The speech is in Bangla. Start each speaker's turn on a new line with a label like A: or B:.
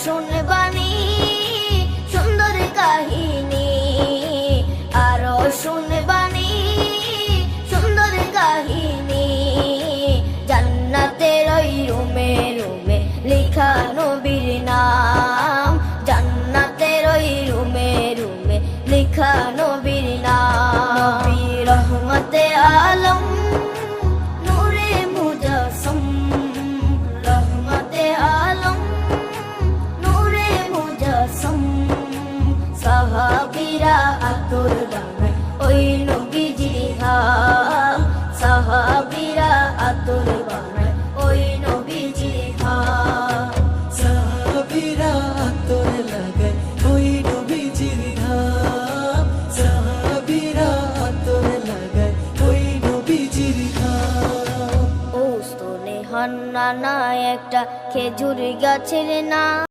A: শুনবানি সুন্দর কাহিনী, আরো শুনবানি সুন্দর কাহিনী। জান্নাতের ওই রুমে রুমে লেখা নবীর নাম, জান্নাতের ওই রুমে রুমে লেখা নবীর নাম। নবী রহমতে আলম নূরে মুজাসসম, রহমতে আলম নূরে মুজাসসম। সাহাবীরা আতর বানায় ওই নবীজির ঘাম, সাহাবীরা আতর বানায় ওই নবীজির ঘাম।
B: সাহাবীরা আতর লাগায় ওই নবীজির ঘাম, সাহাবীরা আতর লাগায় ওই নবীজির ঘাম।
A: ও স্তনে হান্নানা একটা খেজুর গাছের নাম।